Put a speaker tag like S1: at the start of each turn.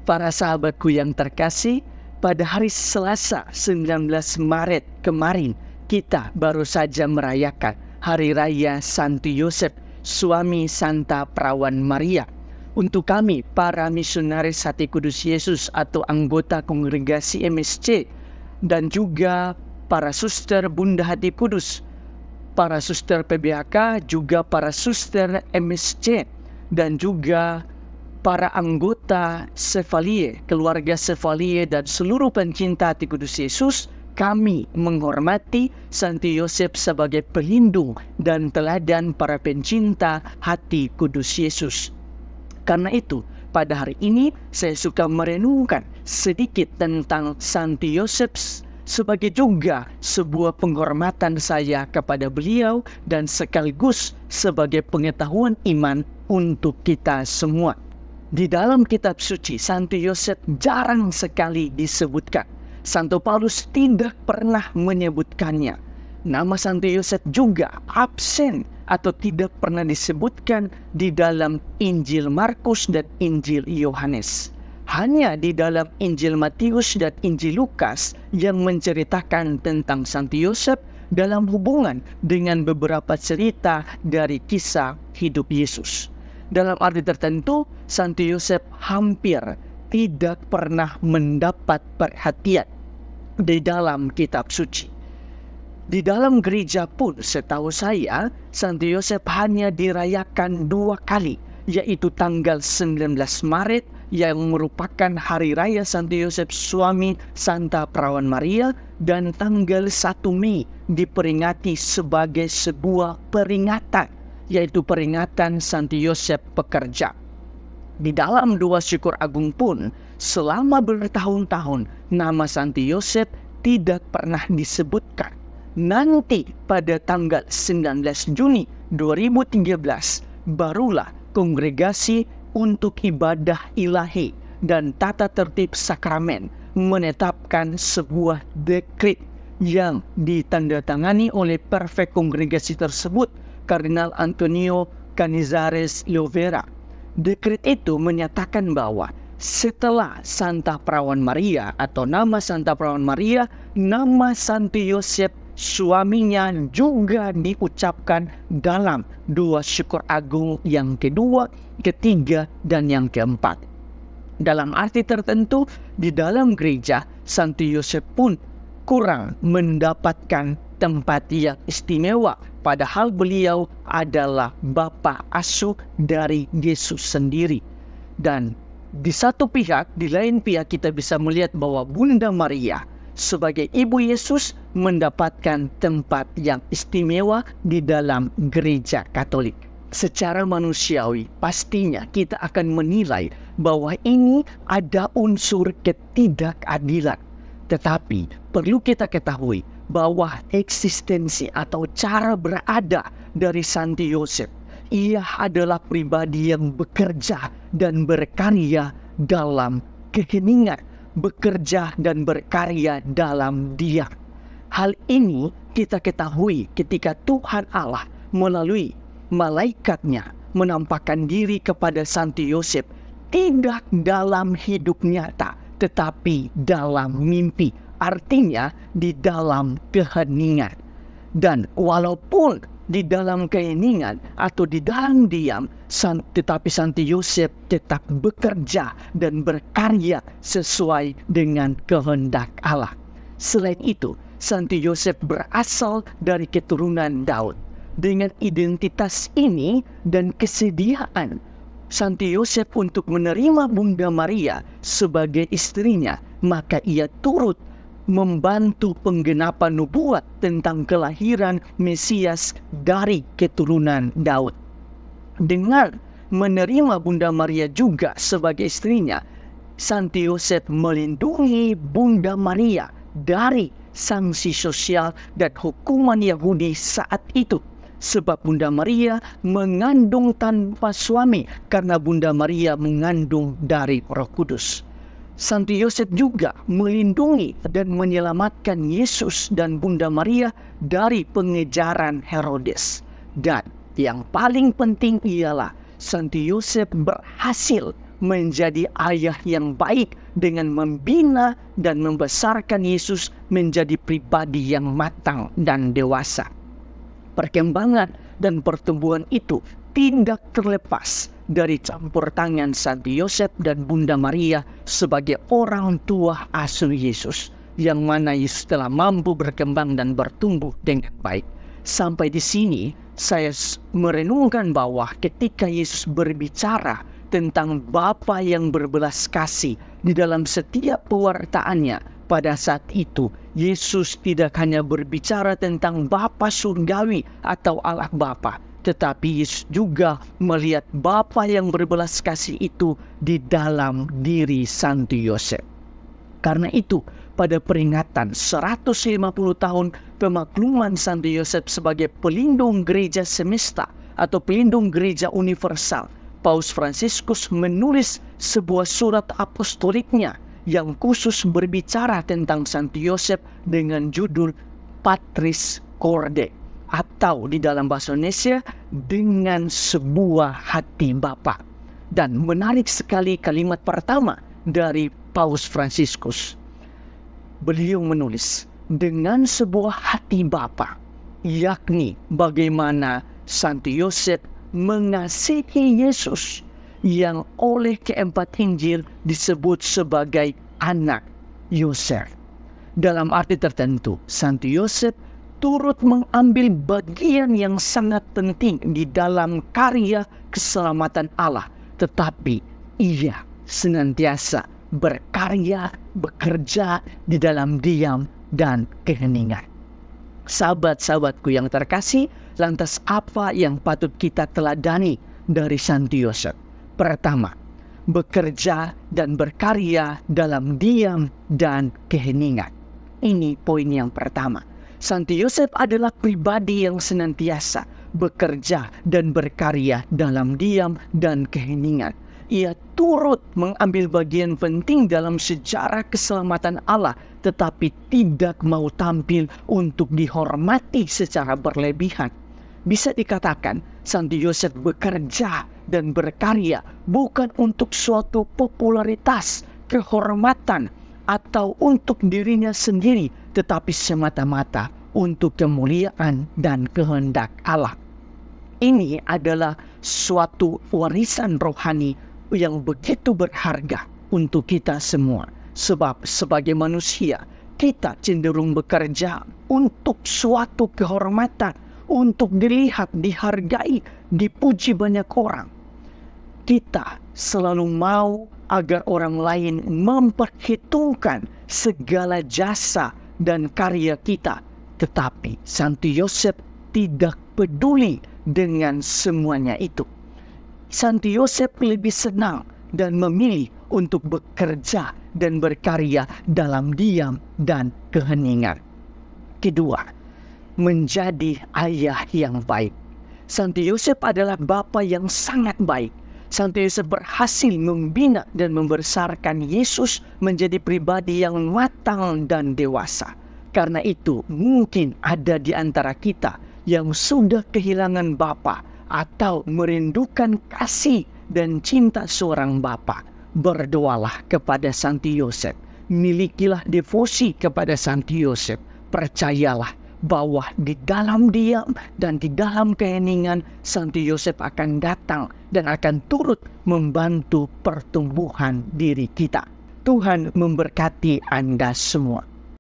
S1: Para sahabatku yang terkasih, pada hari Selasa 19 Maret kemarin, kita baru saja merayakan Hari Raya Santo Yosef, suami Santa Perawan Maria. Untuk kami, para misionaris Hati Kudus Yesus atau anggota kongregasi MSC, dan juga para suster Bunda Hati Kudus, para suster PBHK, juga para suster MSC, dan juga para anggota Sevalie, keluarga Sevalie, dan seluruh pencinta Hati Kudus Yesus, kami menghormati Santo Yosef sebagai pelindung dan teladan para pencinta Hati Kudus Yesus. Karena itu, pada hari ini saya suka merenungkan sedikit tentang Santo Yosef sebagai juga sebuah penghormatan saya kepada beliau dan sekaligus sebagai pengetahuan iman untuk kita semua. Di dalam kitab suci, Santo Yosef jarang sekali disebutkan. Santo Paulus tidak pernah menyebutkannya. Nama Santo Yosef juga absen atau tidak pernah disebutkan di dalam Injil Markus dan Injil Yohanes. Hanya di dalam Injil Matius dan Injil Lukas yang menceritakan tentang Santo Yosef dalam hubungan dengan beberapa cerita dari kisah hidup Yesus. Dalam arti tertentu, Santo Yosef hampir tidak pernah mendapat perhatian di dalam kitab suci. Di dalam gereja pun setahu saya, Santo Yosef hanya dirayakan 2 kali, yaitu tanggal 19 Maret yang merupakan Hari Raya Santo Yosef suami Santa Perawan Maria, dan tanggal 1 Mei diperingati sebagai sebuah peringatan, yaitu peringatan Santo Yosef pekerja. Di dalam doa syukur agung pun, selama bertahun-tahun nama Santo Yosef tidak pernah disebutkan. Nanti pada tanggal 19 Juni 2013, barulah Kongregasi untuk Ibadah Ilahi dan Tata Tertib Sakramen menetapkan sebuah dekret yang ditandatangani oleh prefek kongregasi tersebut, Kardinal Antonio Canizares Lovera. Dekret itu menyatakan bahwa setelah Santa Perawan Maria atau nama Santa Perawan Maria, nama Santo Yosef suaminya juga diucapkan dalam doa syukur agung yang kedua, ketiga, dan yang keempat. Dalam arti tertentu, di dalam gereja, Santo Yosef pun kurang mendapatkan tempat yang istimewa, padahal beliau adalah bapa asuh dari Yesus sendiri. Dan di satu pihak, di lain pihak kita bisa melihat bahwa Bunda Maria sebagai ibu Yesus mendapatkan tempat yang istimewa di dalam gereja Katolik. Secara manusiawi, pastinya kita akan menilai bahwa ini ada unsur ketidakadilan. Tetapi perlu kita ketahui bahwa eksistensi atau cara berada dari Santo Yosef, ia adalah pribadi yang bekerja dan berkarya dalam keheningan, bekerja dan berkarya dalam diam. Hal ini kita ketahui ketika Tuhan Allah melalui malaikatnya menampakkan diri kepada Santo Yosef, tidak dalam hidup nyata, tetapi dalam mimpi. Artinya di dalam keheningan. Dan walaupun di dalam keheningan atau di dalam diam, tetapi Santo Yosef tetap bekerja dan berkarya sesuai dengan kehendak Allah. Selain itu, Santo Yosef berasal dari keturunan Daud. Dengan identitas ini dan kesediaan Santo Yosef untuk menerima Bunda Maria sebagai istrinya, maka ia turut membantu penggenapan nubuat tentang kelahiran Mesias dari keturunan Daud. Dengan menerima Bunda Maria juga sebagai istrinya, Santo Yosef melindungi Bunda Maria dari sanksi sosial dan hukuman Yahudi saat itu. Sebab Bunda Maria mengandung tanpa suami karena Bunda Maria mengandung dari Roh Kudus. Santo Yosef juga melindungi dan menyelamatkan Yesus dan Bunda Maria dari pengejaran Herodes. Dan yang paling penting ialah Santo Yosef berhasil menjadi ayah yang baik dengan membina dan membesarkan Yesus menjadi pribadi yang matang dan dewasa. Perkembangan dan pertumbuhan itu tidak terlepas dari campur tangan Santo Yosef dan Bunda Maria sebagai orang tua asuh Yesus, yang mana Yesus telah mampu berkembang dan bertumbuh dengan baik. Sampai di sini saya merenungkan bahwa ketika Yesus berbicara tentang Bapa yang berbelas kasih di dalam setiap pewartaannya pada saat itu, Yesus tidak hanya berbicara tentang Bapa surgawi atau Allah Bapa, tetapi Yesus juga melihat Bapa yang berbelas kasih itu di dalam diri Santo Yosef. Karena itu, pada peringatan 150 tahun pemakluman Santo Yosef sebagai pelindung gereja semesta atau pelindung gereja universal, Paus Fransiskus menulis sebuah surat apostoliknya yang khusus berbicara tentang Santo Yosef dengan judul Patris Corde, atau di dalam bahasa Indonesia dengan sebuah hati Bapa. Dan menarik sekali kalimat pertama dari Paus Fransiskus. Beliau menulis dengan sebuah hati Bapa, yakni bagaimana Santo Yosef mengasihi Yesus yang oleh keempat Injil disebut sebagai anak Yosef. Dalam arti tertentu, Santo Yosef turut mengambil bagian yang sangat penting di dalam karya keselamatan Allah, tetapi ia senantiasa berkarya, bekerja di dalam diam dan keheningan. Sahabat-sahabatku yang terkasih, lantas apa yang patut kita teladani dari Santo Yosef? Pertama, bekerja dan berkarya dalam diam dan keheningan. Ini poin yang pertama. Santo Yosef adalah pribadi yang senantiasa bekerja dan berkarya dalam diam dan keheningan. Ia turut mengambil bagian penting dalam sejarah keselamatan Allah, tetapi tidak mau tampil untuk dihormati secara berlebihan. Bisa dikatakan, Santo Yosef bekerja dan berkarya bukan untuk suatu popularitas, kehormatan, atau untuk dirinya sendiri, tetapi semata-mata untuk kemuliaan dan kehendak Allah. Ini adalah suatu warisan rohani yang begitu berharga untuk kita semua. Sebab sebagai manusia, kita cenderung bekerja untuk suatu kehormatan, untuk dilihat, dihargai, dipuji banyak orang. Kita selalu mau agar orang lain memperhitungkan segala jasa dan karya kita. Tetapi Santo Yosef tidak peduli dengan semuanya itu. Santo Yosef lebih senang dan memilih untuk bekerja dan berkarya dalam diam dan keheningan. Kedua, menjadi ayah yang baik. Santo Yosef adalah bapa yang sangat baik. Santo Yosef berhasil membina dan membesarkan Yesus menjadi pribadi yang matang dan dewasa. Karena itu, mungkin ada di antara kita yang sudah kehilangan bapa atau merindukan kasih dan cinta seorang bapa. Berdoalah kepada Santo Yosef. Milikilah devosi kepada Santo Yosef. Percayalah bahwa di dalam diam dan di dalam keheningan, Santo Yosef akan datang dan akan turut membantu pertumbuhan diri kita. Tuhan memberkati Anda semua.